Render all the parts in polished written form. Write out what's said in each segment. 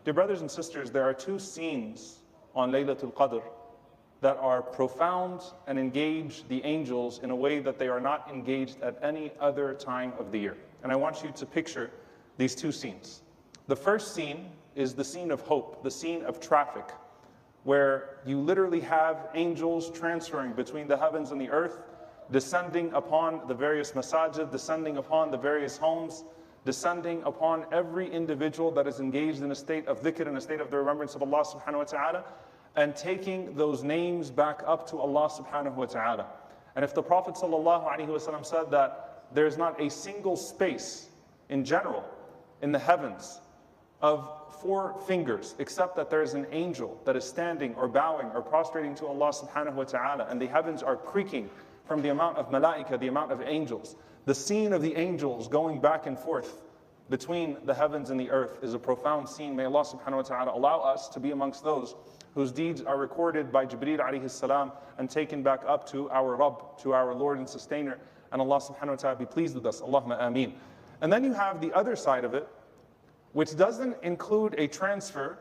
Dear brothers and sisters, there are two scenes on Laylatul Qadr that are profound and engage the angels in a way that they are not engaged at any other time of the year. And I want you to picture these two scenes. The first scene is the scene of hope, the scene of traffic, where you literally have angels transferring between the heavens and the earth, descending upon the various masajid, descending upon the various homes, descending upon every individual that is engaged in a state of dhikr, in a state of the remembrance of Allah subhanahu wa ta'ala, and taking those names back up to Allah subhanahu wa ta'ala. And if the Prophet sallallahu alaihi wasallam said that there is not a single space in general in the heavens of 4 fingers, except that there is an angel that is standing or bowing or prostrating to Allah subhanahu wa ta'ala, and the heavens are creaking from the amount of malaika, the amount of angels. The scene of the angels going back and forth between the heavens and the earth is a profound scene. May Allah subhanahu wa ta'ala allow us to be amongst those whose deeds are recorded by Jibreel alayhi salam and taken back up to our Rabb, to our Lord and Sustainer, and Allah subhanahu wa ta'ala be pleased with us. Allahumma ameen. And then you have the other side of it, which doesn't include a transfer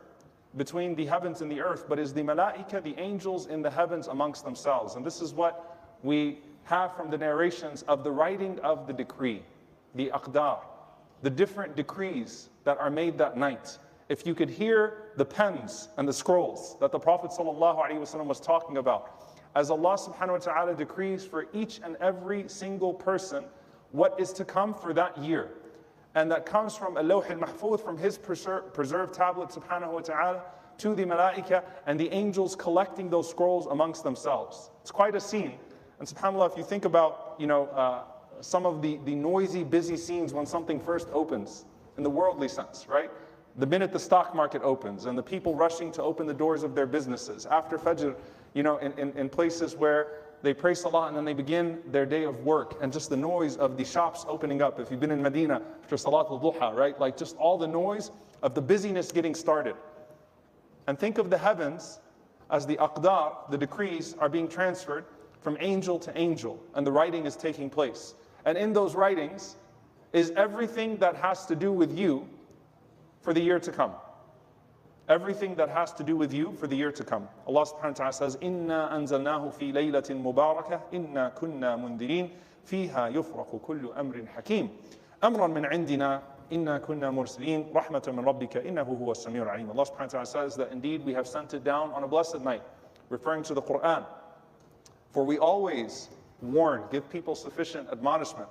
between the heavens and the earth, but is the malaika, the angels in the heavens amongst themselves. And this is what we have from the narrations of the writing of the decree, the aqdar, the different decrees that are made that night. If you could hear the pens and the scrolls that the Prophet ﷺ was talking about, as Allah subhanahu wa ta'ala decrees for each and every single person what is to come for that year. And that comes from al-lawh al-mahfuz, from his preserved tablet subhanahu wa ta'ala, to the malaika and the angels collecting those scrolls amongst themselves. It's quite a scene. And subhanAllah, if you think about, some of the noisy, busy scenes when something first opens, in the worldly sense, right? The minute the stock market opens and the people rushing to open the doors of their businesses, after Fajr, in places where they pray Salah and then they begin their day of work, and just the noise of the shops opening up. If you've been in Medina after Salatul Duha, right? Like just all the noise of the busyness getting started. And think of the heavens as the aqdar, the decrees are being transferred from angel to angel, and the writing is taking place. And in those writings is everything that has to do with you for the year to come. Everything that has to do with you for the year to come. Allah subhanahu wa ta'ala says, "Inna anzalnahu fi laylatin mubarakah, inna kunna mundirin, fiha yufraqu kullu amrin hakim, amran min indina, inna kunna mursalin, rahmatan min rabbika, innahu huwa as-sami'ul alim." Allah subhanahu wa ta'ala says that indeed we have sent it down on a blessed night, referring to the Quran. For we always warn, give people sufficient admonishment.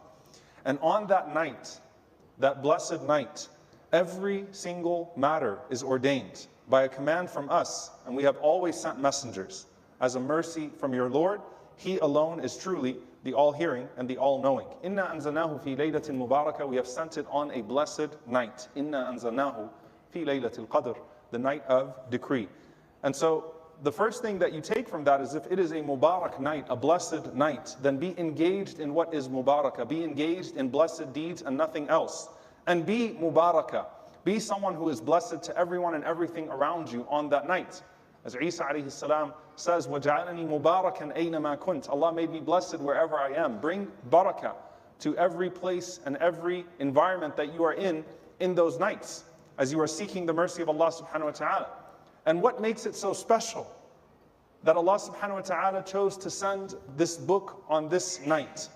And on that night, that blessed night, every single matter is ordained by a command from us, and we have always sent messengers as a mercy from your Lord. He alone is truly the all-hearing and the all-knowing. Inna anzalnahu fi laylatin mubarakah. We have sent it on a blessed night. Inna anzalnahu fi laylatil qadr, the night of decree. And so the first thing that you take from that is, if it is a mubarak night, a blessed night, then be engaged in what is mubarakah. Be engaged in blessed deeds and nothing else. And be mubarakah. Be someone who is blessed to everyone and everything around you on that night. As Isa alayhi salam says, وَجَعَلَنِي مُبَارَكًا أَيْنَمَا كُنْتَ. Allah made me blessed wherever I am. Bring barakah to every place and every environment that you are in those nights, as you are seeking the mercy of Allah subhanahu wa ta'ala. And what makes it so special that Allah subhanahu wa ta'ala chose to send this book on this night?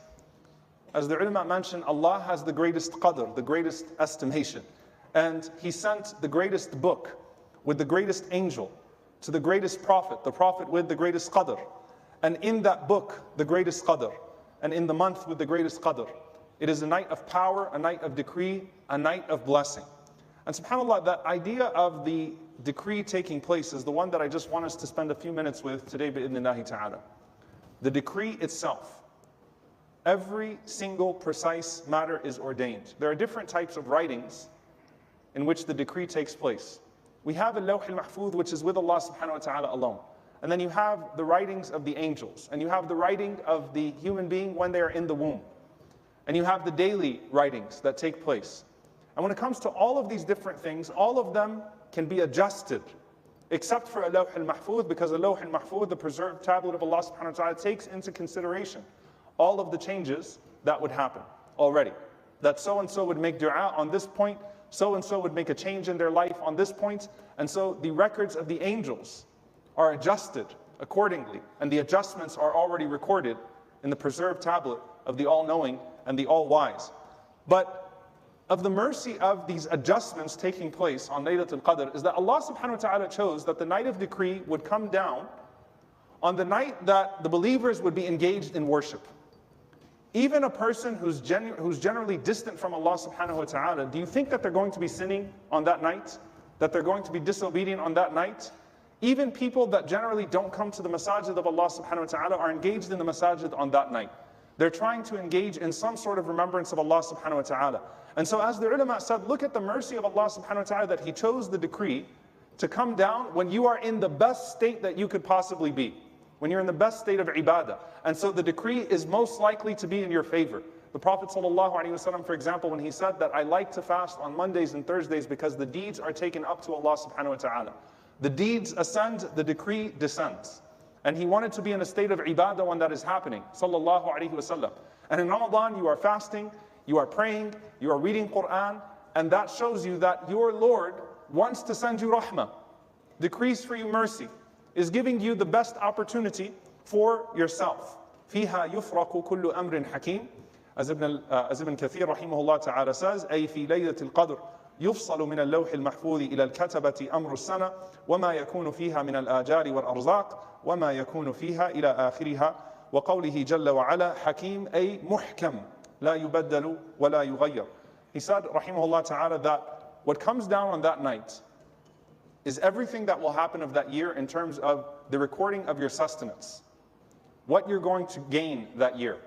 As the ulama mentioned, Allah has the greatest qadr, the greatest estimation. And He sent the greatest book with the greatest angel to the greatest prophet, the prophet with the greatest qadr. And in that book, the greatest qadr. And in the month with the greatest qadr. It is a night of power, a night of decree, a night of blessing. And subhanAllah, that idea of the decree taking place is the one that I just want us to spend a few minutes with today, bi'idhnillahi ta'ala. The decree itself. Every single precise matter is ordained. There are different types of writings in which the decree takes place. We have al-lawh al-mahfuz, which is with Allah subhanahu wa ta'ala alone. And then you have the writings of the angels. And you have the writing of the human being when they are in the womb. And you have the daily writings that take place. And when it comes to all of these different things, all of them can be adjusted, except for al-lawh al-mahfuz, because al-lawh al-mahfuz, the preserved tablet of Allah subhanahu wa ta'ala, takes into consideration all of the changes that would happen already. That so-and-so would make dua on this point, so and so would make a change in their life on this point. And so the records of the angels are adjusted accordingly. And the adjustments are already recorded in the preserved tablet of the all-knowing and the all-wise. But of the mercy of these adjustments taking place on Laylatul Qadr is that Allah subhanahu wa ta'ala chose that the night of decree would come down on the night that the believers would be engaged in worship. Even a person who's generally distant from Allah subhanahu wa ta'ala, do you think that they're going to be sinning on that night? That they're going to be disobedient on that night? Even people that generally don't come to the masajid of Allah subhanahu wa ta'ala are engaged in the masajid on that night. They're trying to engage in some sort of remembrance of Allah subhanahu wa ta'ala. And so as the ulama said, look at the mercy of Allah subhanahu wa ta'ala that He chose the decree to come down when you are in the best state that you could possibly be. When you're in the best state of ibadah. And so the decree is most likely to be in your favor. The Prophet ﷺ, for example, when he said that I like to fast on Mondays and Thursdays because the deeds are taken up to Allah subhanahu wa ta'ala. The deeds ascend, the decree descends. And he wanted to be in a state of ibadah when that is happening. Sallallahu alaihi wasallam. And in Ramadan you are fasting, you are praying, you are reading Quran, and that shows you that your Lord wants to send you rahmah, decrees for you mercy, is giving you the best opportunity for yourself. فيها يفرق كل أمر حكيم. As Ibn Kathir rahimahullah ta'ala says, أي في ليلة القدر يفصل من اللوح المحفوظ إلى الكتبة أمر السنة وما يكون فيها من الآجال والأرزاق وما يكون فيها إلى آخرها وقوله جل وعلا حكيم أي محكم لا يبدل ولا يغير. He said rahimahullah ta'ala that what comes down on that night is everything that will happen of that year in terms of the recording of your sustenance. What you're going to gain that year.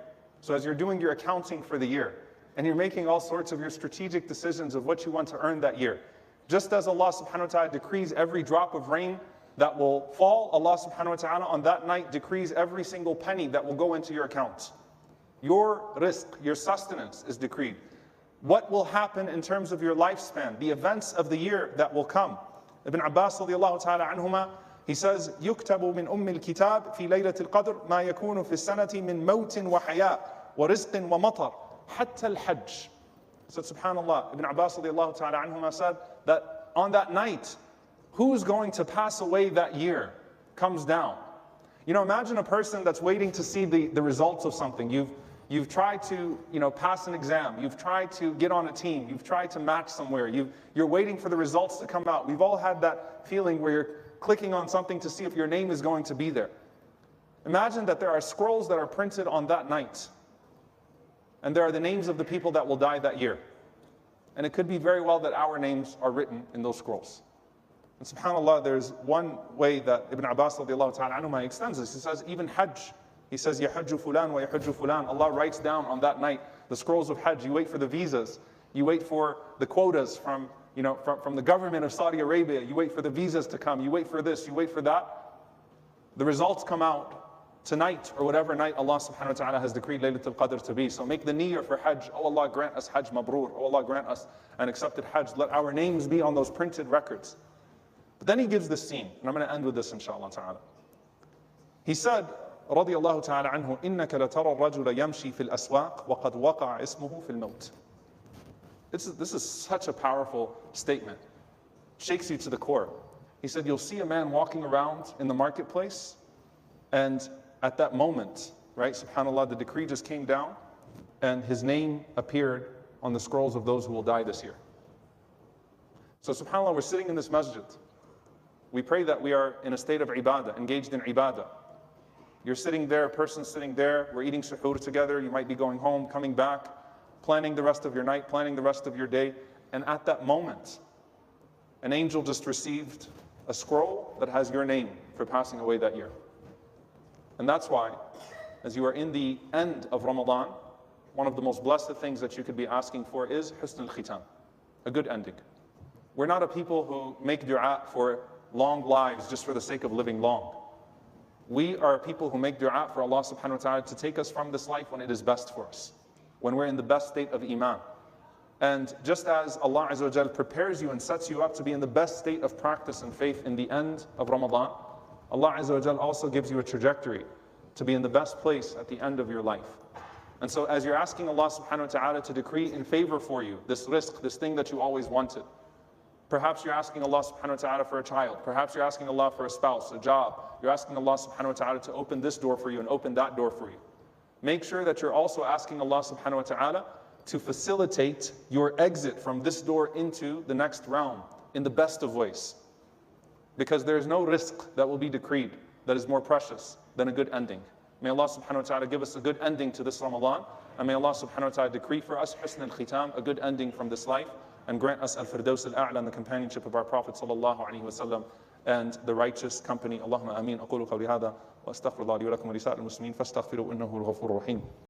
So as you're doing your accounting for the year, and you're making all sorts of your strategic decisions of what you want to earn that year. Just as Allah subhanahu wa ta'ala decrees every drop of rain that will fall, Allah subhanahu wa ta'ala on that night decrees every single penny that will go into your account. Your rizq, your sustenance is decreed. What will happen in terms of your lifespan, the events of the year that will come. Ibn Abbas radiallahu ta'ala anhuma, he says, يُكْتَبُ مِنْ أُمِّ الْكِتَابِ فِي لَيْلَةِ الْقَدْرِ مَا يَكُونُ فِي السَّنَةِ مِنْ مَوْتٍ وَحَيَاءٍ وَرِزْقٍ وَمَطَرٍ حَتَّى الْحَجِّ. So subhanAllah, Ibn Abbas radiallahu ta'ala anhuma said that on that night, who's going to pass away that year comes down. You know, imagine a person that's waiting to see the results of something. You've tried to, pass an exam. You've tried to get on a team. You've tried to match somewhere. You're waiting for the results to come out. We've all had that feeling where you're clicking on something to see if your name is going to be there. Imagine that there are scrolls that are printed on that night. And there are the names of the people that will die that year. And it could be very well that our names are written in those scrolls. And subhanAllah, there's one way that Ibn Abbas radiallahu ta'ala anhuma extends this. He says, even Hajj. He says, يَحُجُّ فُلَانْ وَيَحُجُّ فُلَانْ. Allah writes down on that night the scrolls of Hajj. You wait for the visas. You wait for the quotas from the government of Saudi Arabia. You wait for the visas to come. You wait for this. You wait for that. The results come out tonight or whatever night Allah subhanahu wa ta'ala has decreed Laylatul Qadr to be. So make the niyyah for Hajj. Oh Allah, grant us Hajj Mabrur. Oh Allah, grant us an accepted Hajj. Let our names be on those printed records. But then he gives this scene, and I'm going to end with this inshallah ta'ala. He said, رضي الله تعالى عنه إنك لترى الرجل يمشي في الأسواق وقد وقع اسمه في الموت. This is such a powerful statement. Shakes you to the core. He said, you'll see a man walking around in the marketplace, and at that moment, right, subhanAllah, the decree just came down, and his name appeared on the scrolls of those who will die this year. So subhanAllah, we're sitting in this masjid. We pray that we are in a state of ibadah, engaged in ibadah. You're sitting there, a person's sitting there, we're eating suhoor together, you might be going home, coming back, planning the rest of your night, planning the rest of your day, and at that moment, an angel just received a scroll that has your name for passing away that year. And that's why, as you are in the end of Ramadan, one of the most blessed things that you could be asking for is husn al-khitam, a good ending. We're not a people who make dua for long lives just for the sake of living long. We are people who make dua for Allah subhanahu wa ta'ala to take us from this life when it is best for us, when we're in the best state of iman. And just as Allah Azza wa Jal prepares you and sets you up to be in the best state of practice and faith in the end of Ramadan, Allah Azza wa Jal also gives you a trajectory to be in the best place at the end of your life. And so as you're asking Allah subhanahu wa ta'ala to decree in favor for you, this rizq, this thing that you always wanted, perhaps you're asking Allah subhanahu wa ta'ala for a child, perhaps you're asking Allah for a spouse, a job, you're asking Allah subhanahu wa ta'ala to open this door for you and open that door for you. Make sure that you're also asking Allah subhanahu wa ta'ala to facilitate your exit from this door into the next realm in the best of ways. Because there is no rizq that will be decreed that is more precious than a good ending. May Allah subhanahu wa ta'ala give us a good ending to this Ramadan, and may Allah subhanahu wa ta'ala decree for us husn al-khitam, a good ending from this life, and grant us al-firdaus al-a'la and the companionship of our Prophet sallallahu alaihi wasallam and the righteous company. Allahumma ameen. أقول قولي هذا وأستغفر الله لي ولكم ولسائر المسلمين فاستغفروا إنه الغفور الرحيم.